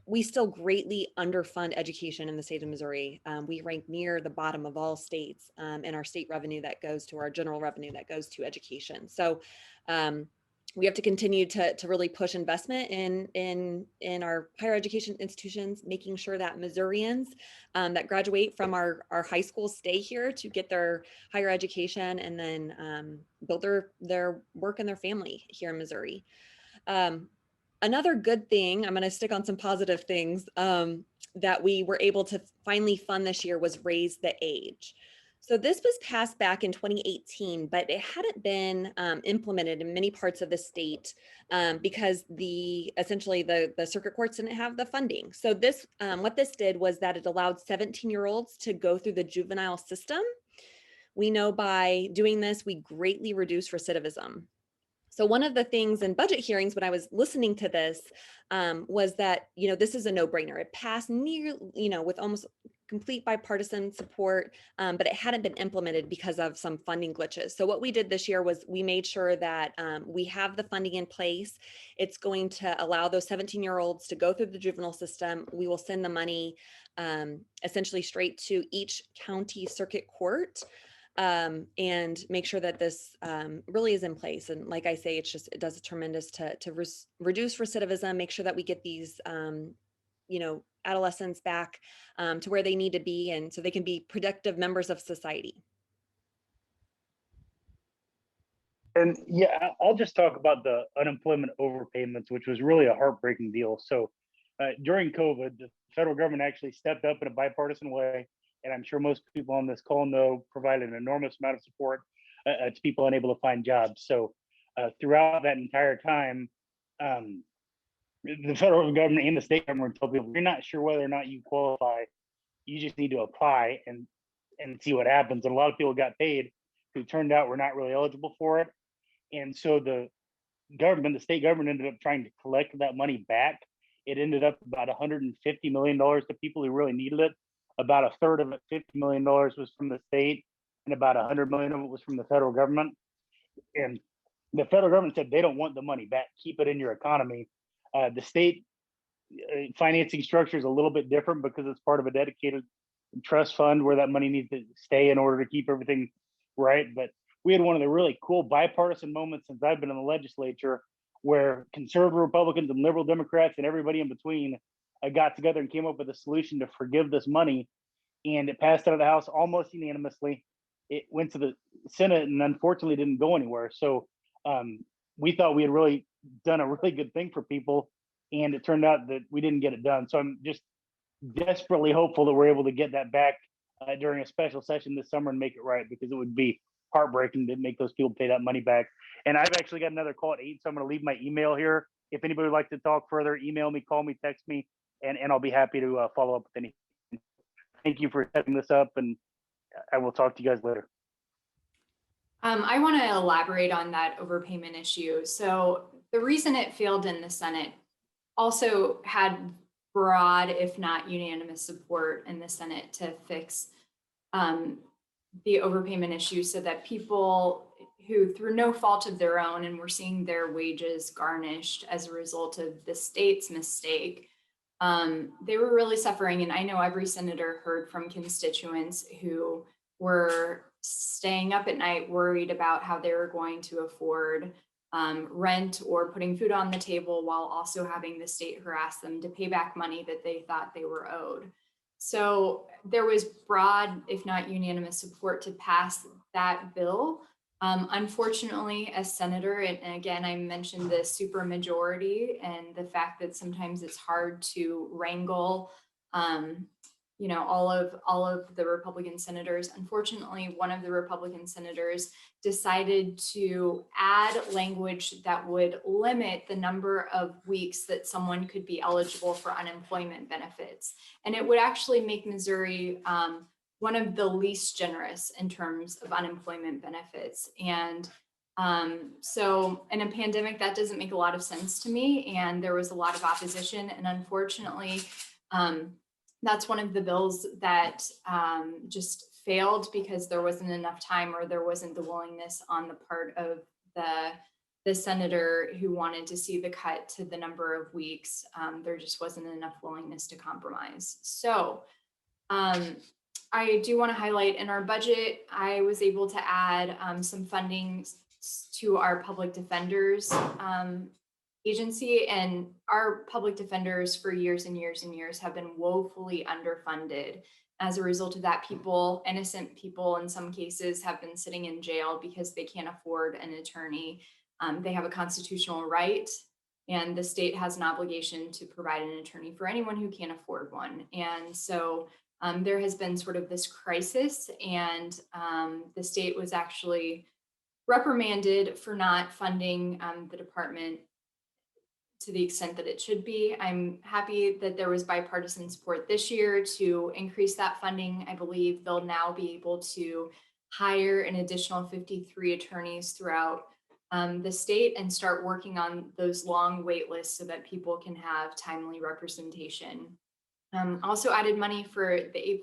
We still greatly underfund education in the state of Missouri. We rank near the bottom of all states in our state revenue that goes to our general revenue that goes to education. So we have to continue to really push investment in our higher education institutions, making sure that Missourians that graduate from our high schools stay here to get their higher education and then build their work and their family here in Missouri. Another good thing, I'm going to stick on some positive things that we were able to finally fund this year was raise the age. So this was passed back in 2018, but it hadn't been implemented in many parts of the state because essentially the circuit courts didn't have the funding. So this, what this did was that it allowed 17-year-olds to go through the juvenile system. We know by doing this, we greatly reduce recidivism. So one of the things in budget hearings when I was listening to this was that, this is a no-brainer. It passed with almost complete bipartisan support, but it hadn't been implemented because of some funding glitches. So what we did this year was we made sure that we have the funding in place. It's going to allow those 17-year-olds to go through the juvenile system. We will send the money essentially straight to each county circuit court. And make sure that this really is in place. And like I say, it does a tremendous to reduce recidivism, make sure that we get these, adolescents back to where they need to be, and so they can be productive members of society. And yeah, I'll just talk about the unemployment overpayments, which was really a heartbreaking deal. So during COVID, the federal government actually stepped up in a bipartisan way. And I'm sure most people on this call know, provided an enormous amount of support to people unable to find jobs. So throughout that entire time, the federal government and the state government told people, you're not sure whether or not you qualify, you just need to apply and see what happens. And a lot of people got paid who turned out were not really eligible for it. And so the state government ended up trying to collect that money back. It ended up about $150 million to people who really needed it. About a third of it, $50 million, was from the state, and about $100 million of it was from the federal government. And the federal government said they don't want the money back, keep it in your economy. The state financing structure is a little bit different because it's part of a dedicated trust fund where that money needs to stay in order to keep everything right. But we had one of the really cool bipartisan moments since I've been in the legislature where conservative Republicans and liberal Democrats and everybody in between got together and came up with a solution to forgive this money. And it passed out of the House almost unanimously. It went to the Senate and unfortunately didn't go anywhere. So we thought we had really done a really good thing for people, and it turned out that we didn't get it done. So I'm just desperately hopeful that we're able to get that back during a special session this summer and make it right, because it would be heartbreaking to make those people pay that money back. And I've actually got another call at 8, so I'm going to leave my email here. If anybody would like to talk further, email me, call me, text me, and I'll be happy to follow up with anything. Thank you for setting this up, and I will talk to you guys later. I want to elaborate on that overpayment issue. So the reason it failed in the Senate also had broad, if not unanimous, support in the Senate to fix the overpayment issue so that people who, through no fault of their own, and were seeing their wages garnished as a result of the state's mistake, they were really suffering. And I know every senator heard from constituents who were staying up at night worried about how they were going to afford rent or putting food on the table, while also having the state harass them to pay back money that they thought they were owed. So there was broad, if not unanimous, support to pass that bill. Unfortunately, as senator, and again, I mentioned the supermajority and the fact that sometimes it's hard to wrangle all of the Republican senators. Unfortunately, one of the Republican senators decided to add language that would limit the number of weeks that someone could be eligible for unemployment benefits. And it would actually make Missouri one of the least generous in terms of unemployment benefits. And so in a pandemic, that doesn't make a lot of sense to me. And there was a lot of opposition. And unfortunately, that's one of the bills that just failed because there wasn't enough time, or there wasn't the willingness on the part of the senator who wanted to see the cut to the number of weeks. There just wasn't enough willingness to compromise. So I do want to highlight, in our budget, I was able to add some funding to our public defenders agency, and our public defenders for years and years and years have been woefully underfunded. As a result of that, innocent people in some cases, have been sitting in jail because they can't afford an attorney. They have a constitutional right, and the state has an obligation to provide an attorney for anyone who can't afford one. And so there has been sort of this crisis, and the state was actually reprimanded for not funding the department to the extent that it should be. I'm happy that there was bipartisan support this year to increase that funding. I believe they'll now be able to hire an additional 53 attorneys throughout the state and start working on those long wait lists so that people can have timely representation. Also added money for the A+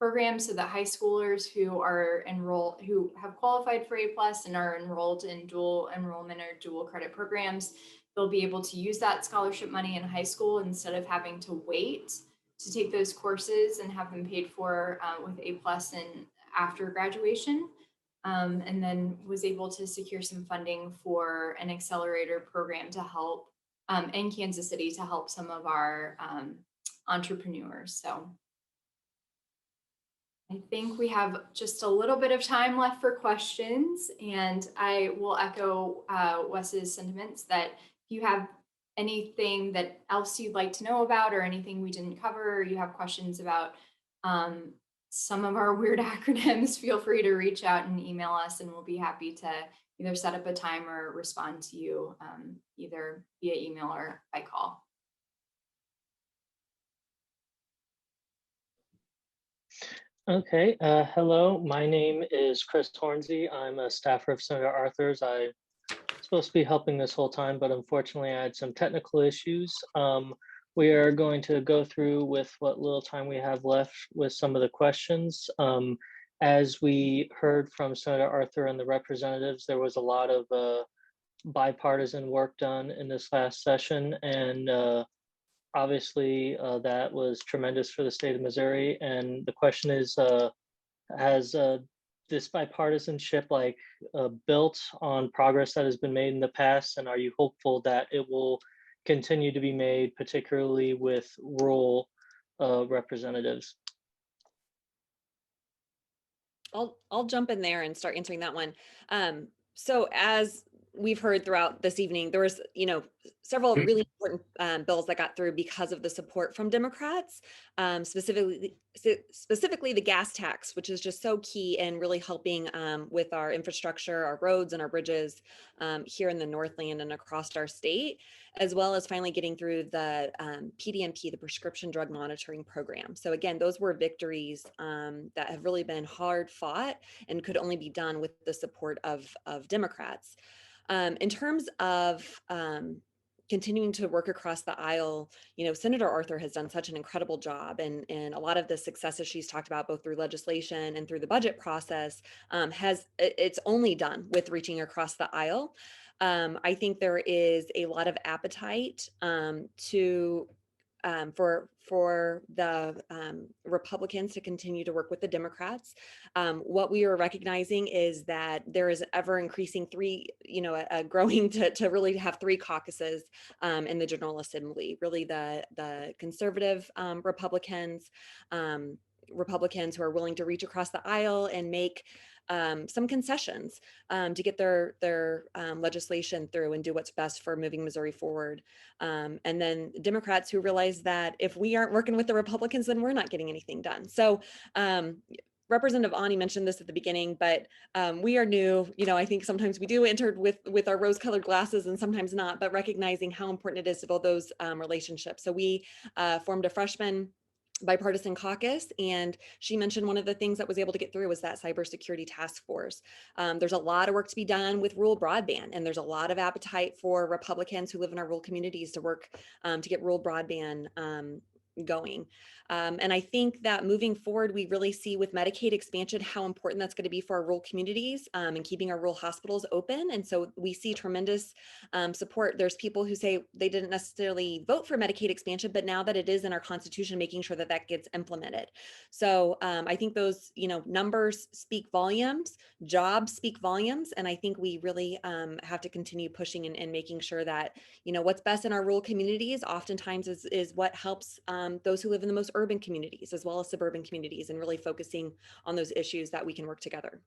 program, so that high schoolers who have qualified for A+ and are enrolled in dual enrollment or dual credit programs, they'll be able to use that scholarship money in high school instead of having to wait to take those courses and have them paid for with A+ and after graduation. And then was able to secure some funding for an accelerator program to help in Kansas City to help some of our entrepreneurs. So I think we have just a little bit of time left for questions, and I will echo Wes's sentiments that if you have anything that else you'd like to know about, or anything we didn't cover, or you have questions about some of our weird acronyms, feel free to reach out and email us, and we'll be happy to either set up a time or respond to you either via email or by call. Okay, hello, my name is Chris Hornsey. I'm a staffer of Senator Arthur's. I'm supposed to be helping this whole time, but unfortunately I had some technical issues. We are going to go through with what little time we have left with some of the questions. As we heard from Senator Arthur and the representatives, there was a lot of bipartisan work done in this last session, and obviously, that was tremendous for the state of Missouri. And the question is, has this bipartisanship built on progress that has been made in the past? And are you hopeful that it will continue to be made, particularly with rural representatives? I'll jump in there and start answering that one. So as we've heard throughout this evening, there was, several really important bills that got through because of the support from Democrats, specifically the gas tax, which is just so key in really helping with our infrastructure, our roads and our bridges here in the Northland and across our state, as well as finally getting through the PDMP, the Prescription Drug Monitoring Program. So again, those were victories that have really been hard fought and could only be done with the support of Democrats. In terms of continuing to work across the aisle, Senator Arthur has done such an incredible job, and a lot of the successes she's talked about, both through legislation and through the budget process, it's only done with reaching across the aisle. I think there is a lot of appetite for the Republicans to continue to work with the Democrats. What we are recognizing is that there is ever increasing growing to really have three caucuses in the General Assembly. Really, the conservative Republicans who are willing to reach across the aisle and make some concessions to get their legislation through and do what's best for moving Missouri forward. And then Democrats who realize that if we aren't working with the Republicans, then we're not getting anything done. So Representative Aune mentioned this at the beginning, but we are new. I think sometimes we do enter with our rose-colored glasses and sometimes not, but recognizing how important it is to build those relationships. So we formed a freshman bipartisan caucus, and she mentioned one of the things that was able to get through was that cybersecurity task force. There's a lot of work to be done with rural broadband, and there's a lot of appetite for Republicans who live in our rural communities to work to get rural broadband going. And I think that moving forward, we really see with Medicaid expansion how important that's going to be for our rural communities and keeping our rural hospitals open. And so we see tremendous support. There's people who say they didn't necessarily vote for Medicaid expansion, but now that it is in our Constitution, making sure that that gets implemented. So I think those numbers speak volumes, jobs speak volumes, and I think we really have to continue pushing and making sure that what's best in our rural communities oftentimes is what helps those who live in the most urban communities as well as suburban communities, and really focusing on those issues that we can work together.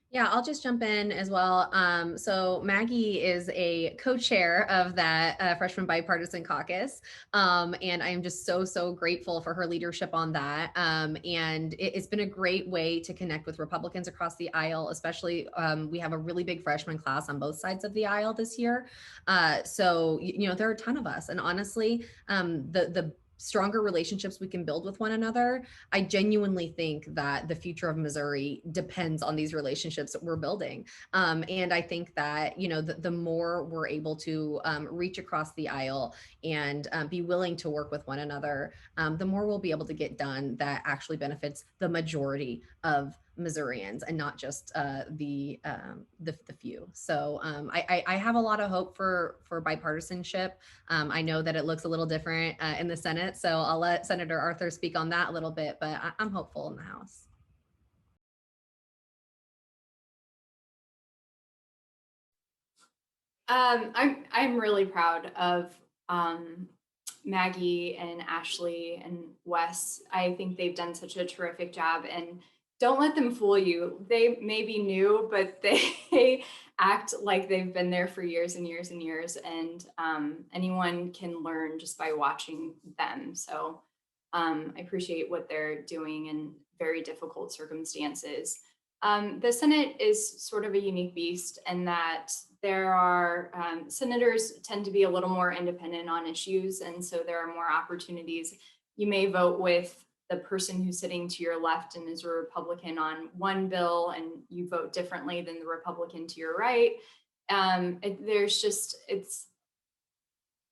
Yeah, I'll just jump in as well. So Maggie is a co-chair of that freshman bipartisan caucus. And I'm just so grateful for her leadership on that. And it's been a great way to connect with Republicans across the aisle, especially we have a really big freshman class on both sides of the aisle this year. So there are a ton of us. And honestly, the stronger relationships we can build with one another, I genuinely think that the future of Missouri depends on these relationships that we're building. And I think that, the more we're able to reach across the aisle and be willing to work with one another, the more we'll be able to get done that actually benefits the majority of Missourians and not just the few. So I have a lot of hope for bipartisanship. I know that it looks a little different in the Senate, so I'll let Senator Arthur speak on that a little bit, but I'm hopeful in the House. I'm really proud of Maggie and Ashley and Wes. I think they've done such a terrific job, and don't let them fool you. They may be new, but they act like they've been there for years and years and years, and anyone can learn just by watching them. So I appreciate what they're doing in very difficult circumstances. The Senate is sort of a unique beast in that there are senators tend to be a little more independent on issues, and so there are more opportunities. You may vote with the person who's sitting to your left and is a Republican on one bill, and you vote differently than the Republican to your right.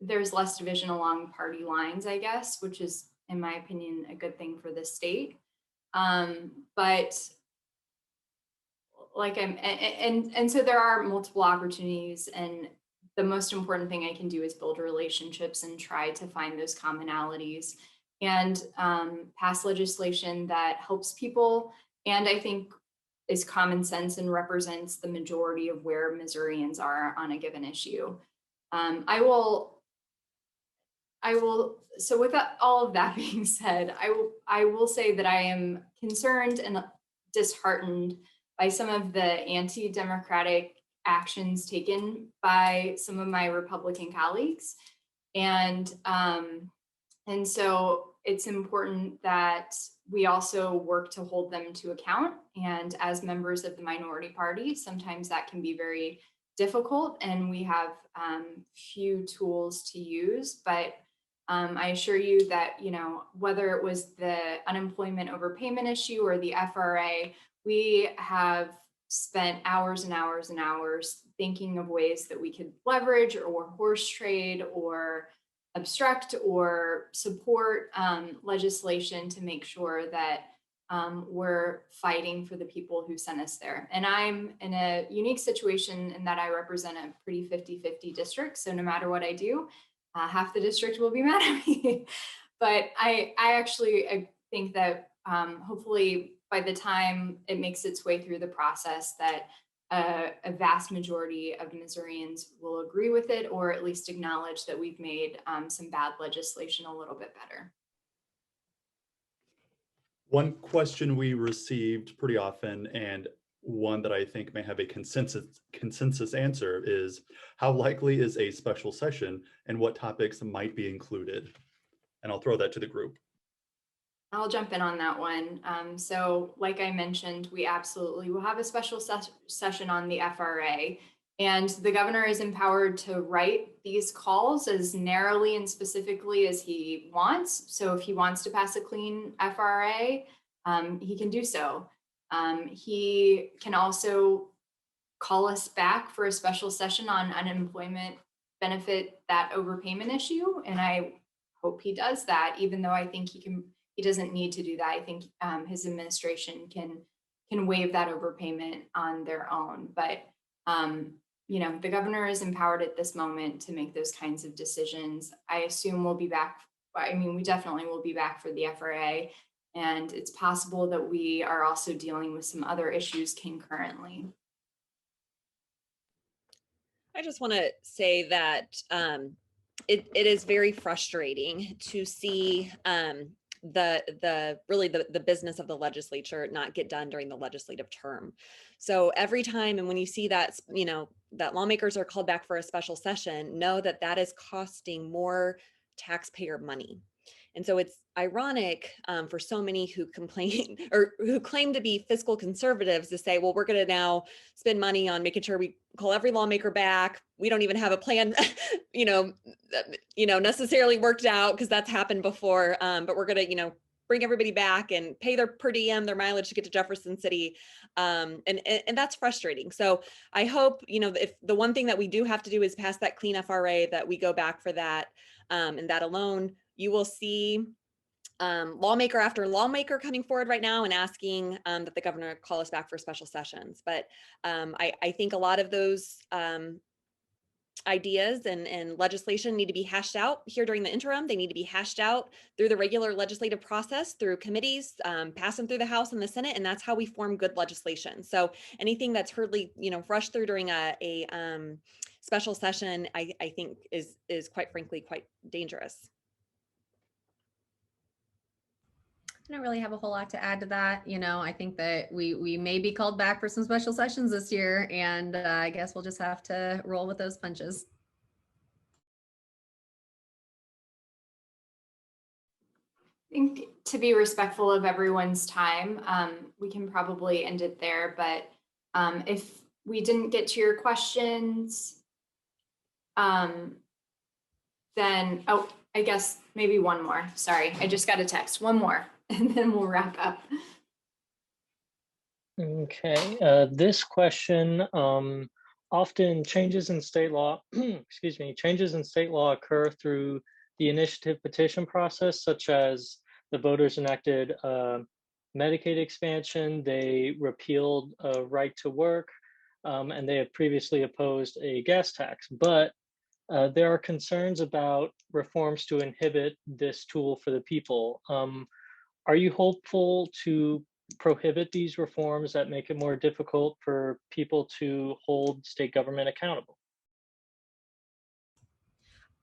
There's less division along party lines, I guess, which is, in my opinion, a good thing for the state. But like and so there are multiple opportunities, and the most important thing I can do is build relationships and try to find those commonalities and pass legislation that helps people, and I think is common sense and represents the majority of where Missourians are on a given issue. I will, so with that, all of that being said, I will say that I am concerned and disheartened by some of the anti-democratic actions taken by some of my Republican colleagues. And so it's important that we also work to hold them to account. And as members of the minority party, sometimes that can be very difficult and we have few tools to use, but I assure you that, you know, whether it was the unemployment overpayment issue or the FRA, we have spent hours and hours and hours thinking of ways that we could leverage or horse trade or obstruct or support legislation to make sure that we're fighting for the people who sent us there. And I'm in a unique situation in that I represent a pretty 50-50 district. So no matter what I do, half the district will be mad at me. But I actually think that hopefully by the time it makes its way through the process that a vast majority of Missourians will agree with it, or at least acknowledge that we've made some bad legislation a little bit better. One question we received pretty often, and one that I think may have a consensus answer, is how likely is a special session and what topics might be included? And I'll throw that to the group. I'll jump in on that one. So like I mentioned, we absolutely will have a special session on the FRA, and the governor is empowered to write these calls as narrowly and specifically as he wants. So if he wants to pass a clean FRA, he can do so. He can also call us back for a special session on unemployment benefit, that overpayment issue. And I hope he does that, even though I think he doesn't need to do that. I think his administration can waive that overpayment on their own. But you know, the governor is empowered at this moment to make those kinds of decisions. I assume we'll be back. I mean, we definitely will be back for the FRA, and it's possible that we are also dealing with some other issues concurrently. I just want to say that it is very frustrating to see the business of the legislature not get done during the legislative term. So every time, and when you see that, you know, that lawmakers are called back for a special session, know that that is costing more taxpayer money. And so it's ironic for so many who complain or who claim to be fiscal conservatives to say, well, we're going to now spend money on making sure we call every lawmaker back. We don't even have a plan, necessarily worked out, because that's happened before. But we're going to, bring everybody back and pay their per diem, their mileage to get to Jefferson City. And that's frustrating. So I hope, if the one thing that we do have to do is pass that clean FRA, that we go back for that, and that alone, you will see lawmaker after lawmaker coming forward right now and asking that the governor call us back for special sessions. But I think a lot of those ideas and legislation need to be hashed out here during the interim. They need to be hashed out through the regular legislative process, through committees, pass them through the House and the Senate, and that's how we form good legislation. So anything that's hurriedly, rushed through during a special session, I think is quite frankly quite dangerous. I don't really have a whole lot to add to that. I think that we may be called back for some special sessions this year, and I guess we'll just have to roll with those punches. I think to be respectful of everyone's time, we can probably end it there. But if we didn't get to your questions, then, I guess maybe one more. Sorry, I just got a text. One more. And then we'll wrap up. Okay, this question, often changes in state law, changes in state law occur through the initiative petition process, such as the voters enacted Medicaid expansion, they repealed right to work, and they had previously opposed a gas tax. But There are concerns about reforms to inhibit this tool for the people. Are you hopeful to prohibit these reforms that make it more difficult for people to hold state government accountable?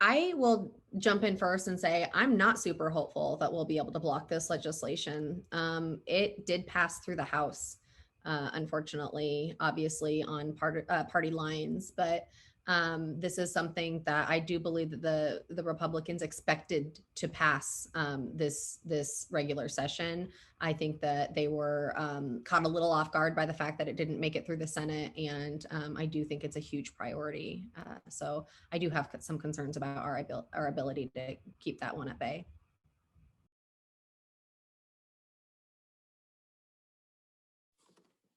I will jump in first and say I'm not super hopeful that we'll be able to block this legislation. It did pass through the House, unfortunately, obviously on party lines, but this is something that I do believe that the Republicans expected to pass this regular session. I think that they were caught a little off guard by the fact that it didn't make it through the Senate, and I do think it's a huge priority. So I do have some concerns about our ability to keep that one at bay.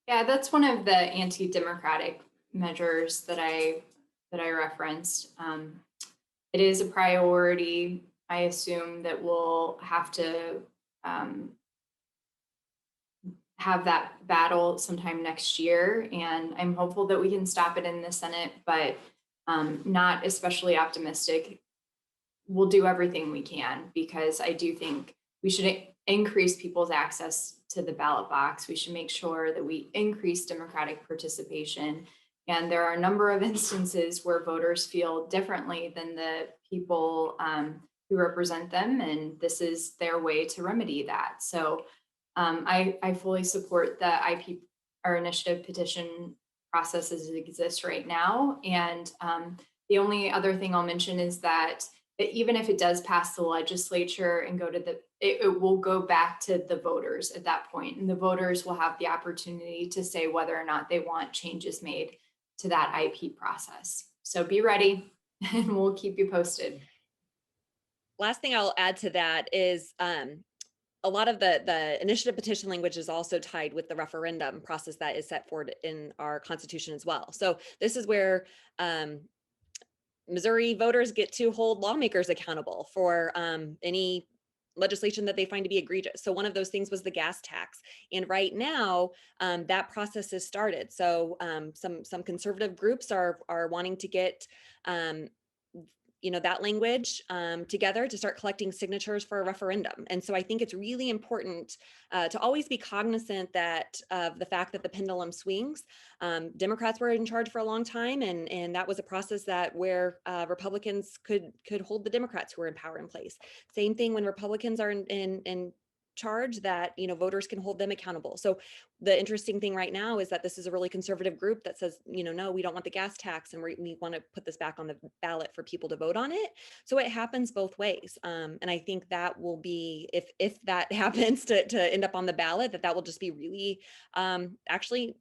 Yeah, that's one of the anti-democratic measures that I referenced. It is a priority. I assume that we'll have to have that battle sometime next year, and I'm hopeful that we can stop it in the Senate, but not especially optimistic. We'll do everything we can, because I do think we should increase people's access to the ballot box. We should make sure that we increase democratic participation. And there are a number of instances where voters feel differently than the people who represent them, and this is their way to remedy that. So I fully support the IP or initiative petition process as it exists right now. And the only other thing I'll mention is that even if it does pass the legislature and go to it will go back to the voters at that point, and the voters will have the opportunity to say whether or not they want changes made to that IP process. So be ready, and we'll keep you posted. Last thing I'll add to that is a lot of the initiative petition language is also tied with the referendum process that is set forward in our Constitution as well. So this is where Missouri voters get to hold lawmakers accountable for any legislation that they find to be egregious. So one of those things was the gas tax. And right now, that process has started. So some conservative groups are wanting to get that language together to start collecting signatures for a referendum. And so I think it's really important to always be cognizant that of the fact that the pendulum swings. Democrats were in charge for a long time, and that was a process that where Republicans could hold the Democrats who were in power in place. Same thing when Republicans are in charge, that voters can hold them accountable. So the interesting thing right now is that this is a really conservative group that says, no, we don't want the gas tax, and we want to put this back on the ballot for people to vote on it. So it happens both ways, and I think that will be, if that happens to end up on the ballot, that will just be really actually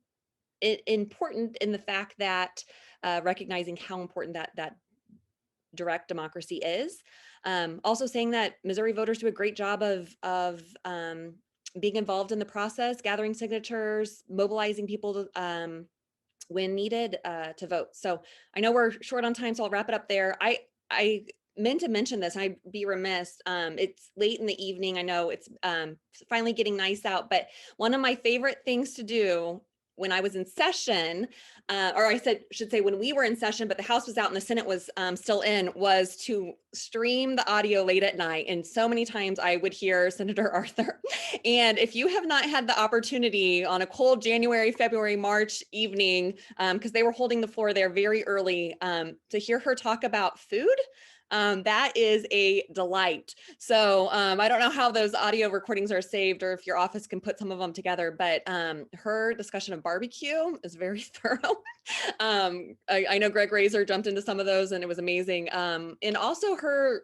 important in the fact that recognizing how important that direct democracy is. Also saying that Missouri voters do a great job of being involved in the process, gathering signatures, mobilizing people to, when needed to vote. So I know we're short on time, so I'll wrap it up there. I meant to mention this, I'd be remiss. It's late in the evening. I know it's finally getting nice out, but one of my favorite things to do when I was in session, or I should say when we were in session, but the House was out and the Senate was still in, was to stream the audio late at night. And so many times I would hear Senator Arthur. And if you have not had the opportunity on a cold January, February, March evening, because they were holding the floor there very early, to hear her talk about food, that is a delight. So I don't know how those audio recordings are saved or if your office can put some of them together, but her discussion of barbecue is very thorough. I know Greg Razor jumped into some of those and it was amazing. And also her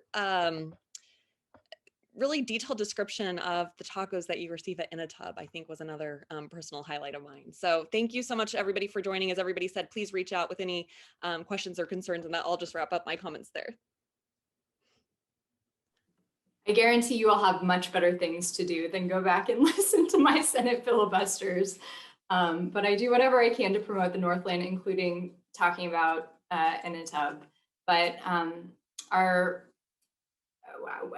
really detailed description of the tacos that you receive at In a Tub, I think was another personal highlight of mine. So thank you so much everybody for joining. As everybody said, please reach out with any questions or concerns, and I'll just wrap up my comments there. I guarantee you will have much better things to do than go back and listen to my Senate filibusters. But I do whatever I can to promote the Northland, including talking about In a Tub. But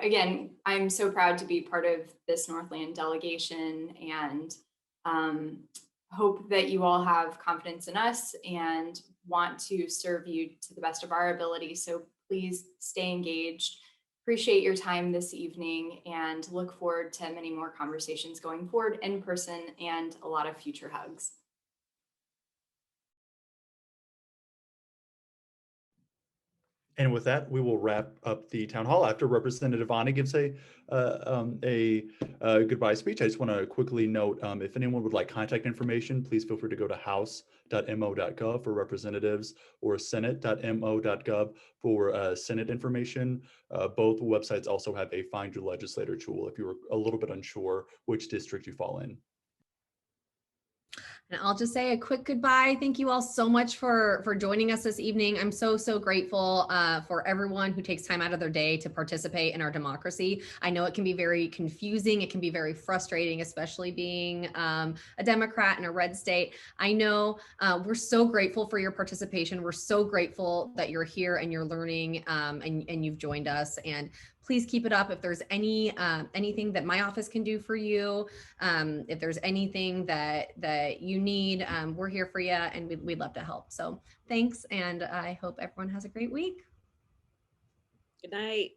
again, I'm so proud to be part of this Northland delegation, and hope that you all have confidence in us and want to serve you to the best of our ability. So please stay engaged. Appreciate your time this evening and look forward to many more conversations going forward in person and a lot of future hugs. And with that, we will wrap up the town hall after Representative Aune gives a goodbye speech. I just want to quickly note, if anyone would like contact information, please feel free to go to house.mo.gov for representatives or senate.mo.gov for Senate information. Both websites also have a Find Your Legislator tool if you're a little bit unsure which district you fall in. And I'll just say a quick goodbye. Thank you all so much for joining us this evening. I'm so grateful for everyone who takes time out of their day to participate in our democracy. I know it can be very confusing. It can be very frustrating, especially being a Democrat in a red state. I know we're so grateful for your participation. We're so grateful that you're here and you're learning and you've joined us. And please keep it up. If there's anything that my office can do for you, if there's anything that you need, we're here for you and we'd love to help. So thanks. And I hope everyone has a great week. Good night.